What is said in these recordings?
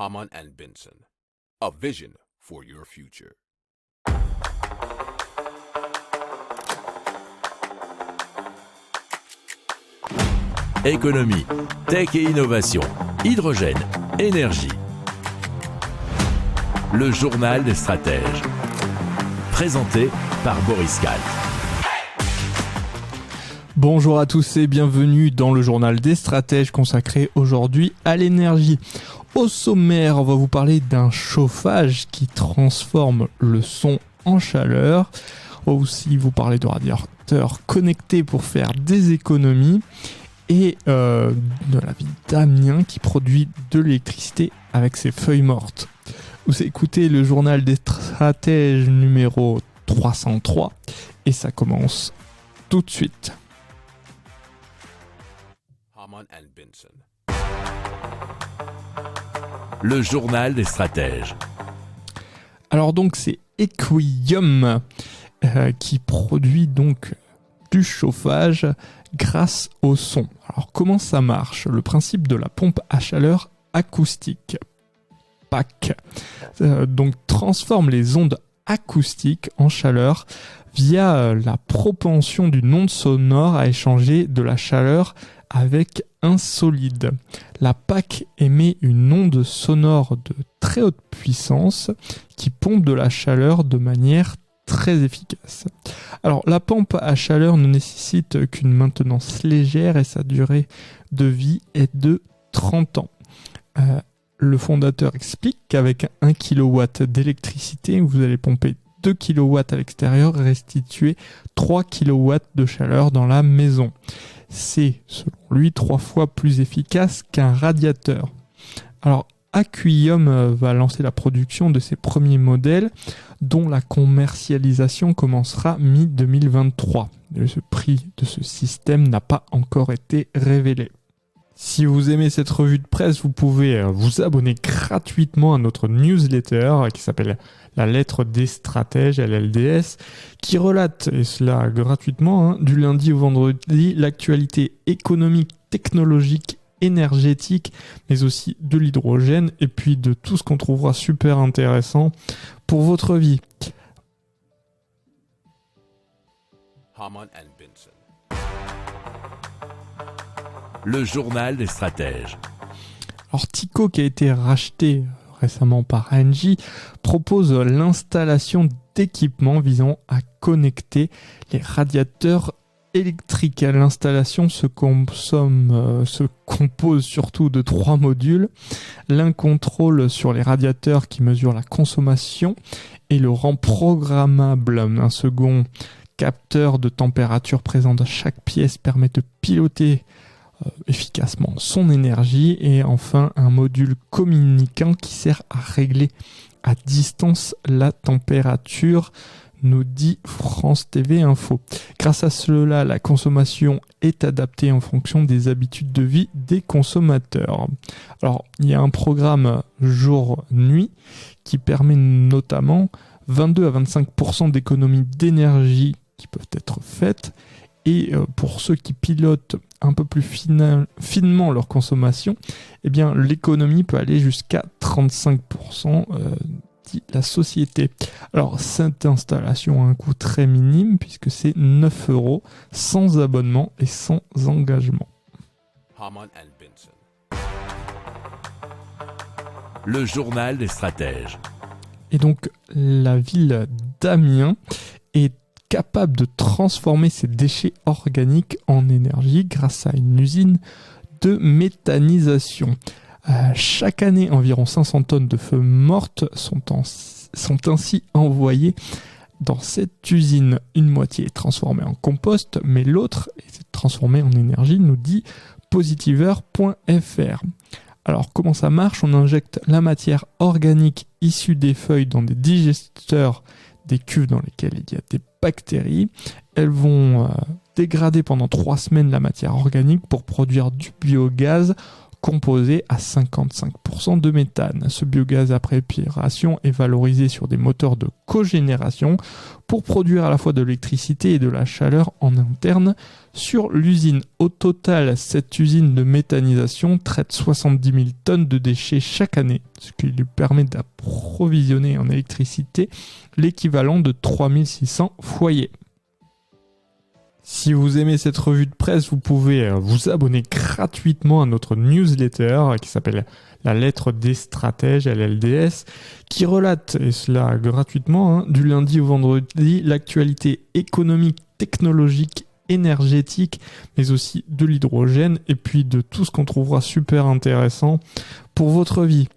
Harman and Benson, a vision for your future. Économie, tech et innovation, hydrogène, énergie. Le journal des stratèges. Présenté par Boris Gall. Bonjour à tous et bienvenue dans le journal des stratèges consacré aujourd'hui à l'énergie. Au sommaire, on va vous parler d'un chauffage qui transforme le son en chaleur. On va aussi vous parler de radiateurs connectés pour faire des économies et de la ville d'Amiens qui produit de l'électricité avec ses feuilles mortes. Vous écoutez le journal des stratèges numéro 303 et ça commence tout de suite. Harman and Benson. Le journal des stratèges. Alors donc c'est Equium qui produit donc du chauffage grâce au son. Alors comment ça marche ? Le principe de la pompe à chaleur acoustique, PAC, donc transforme les ondes acoustiques en chaleur via la propension d'une onde sonore à échanger de la chaleur avec un solide. La PAC émet une onde sonore de très haute puissance qui pompe de la chaleur de manière très efficace. Alors la pompe à chaleur ne nécessite qu'une maintenance légère et sa durée de vie est de 30 ans. Le fondateur explique qu'avec 1 kW d'électricité, vous allez pomper 2 kW à l'extérieur et restituer 3 kW de chaleur dans la maison. C'est, selon lui, 3 fois plus efficace qu'un radiateur. Alors, Equium va lancer la production de ses premiers modèles, dont la commercialisation commencera mi-2023. Le prix de ce système n'a pas encore été révélé. Si vous aimez cette revue de presse, vous pouvez vous abonner gratuitement à notre newsletter qui s'appelle La Lettre des Stratèges, LLDS, qui relate, et cela gratuitement, du lundi au vendredi, l'actualité économique, technologique, énergétique, mais aussi de l'hydrogène, et puis de tout ce qu'on trouvera super intéressant pour votre vie. Harman and Benson. Le journal des stratèges. Alors Tyco, qui a été racheté récemment par Engie, propose l'installation d'équipements visant à connecter les radiateurs électriques. L'installation se compose surtout de 3 modules. L'un contrôle sur les radiateurs qui mesure la consommation et le rend programmable. Un second capteur de température présent dans chaque pièce permet de piloter efficacement son énergie, et enfin un module communicant qui sert à régler à distance la température, nous dit France TV Info. Grâce à cela, la consommation est adaptée en fonction des habitudes de vie des consommateurs. Alors, il y a un programme jour-nuit qui permet notamment 22 à 25% d'économies d'énergie qui peuvent être faites. Et pour ceux qui pilotent un peu plus finement leur consommation, eh bien, l'économie peut aller jusqu'à 35%, dit la société. Alors, cette installation a un coût très minime puisque c'est 9 €, sans abonnement et sans engagement. Harman and Benson. Le journal des stratèges. Et donc, la ville d'Amiens est capable de transformer ses déchets organiques en énergie grâce à une usine de méthanisation. Chaque année, environ 500 tonnes de feuilles mortes sont ainsi envoyées dans cette usine. Une moitié est transformée en compost, mais l'autre est transformée en énergie, nous dit positiveur.fr. Alors, comment ça marche ? On injecte la matière organique issue des feuilles dans des digesteurs, des cuves dans lesquelles il y a des bactéries. Elles vont dégrader pendant 3 semaines la matière organique pour produire du biogaz composé à 55% de méthane. Ce biogaz après épuration est valorisé sur des moteurs de cogénération pour produire à la fois de l'électricité et de la chaleur en interne sur l'usine. Au total, cette usine de méthanisation traite 70 000 tonnes de déchets chaque année, ce qui lui permet d'approvisionner en électricité l'équivalent de 3600 foyers. Si vous aimez cette revue de presse, vous pouvez vous abonner gratuitement à notre newsletter qui s'appelle La Lettre des Stratèges, LLDS, qui relate, et cela gratuitement, du lundi au vendredi, l'actualité économique, technologique, énergétique, mais aussi de l'hydrogène, et puis de tout ce qu'on trouvera super intéressant pour votre vie.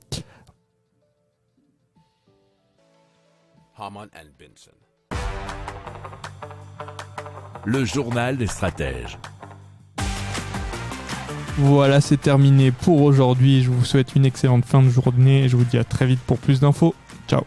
Hamann and Benson. Le journal des stratèges. Voilà, c'est terminé pour aujourd'hui. Je vous souhaite une excellente fin de journée et je vous dis à très vite pour plus d'infos. Ciao.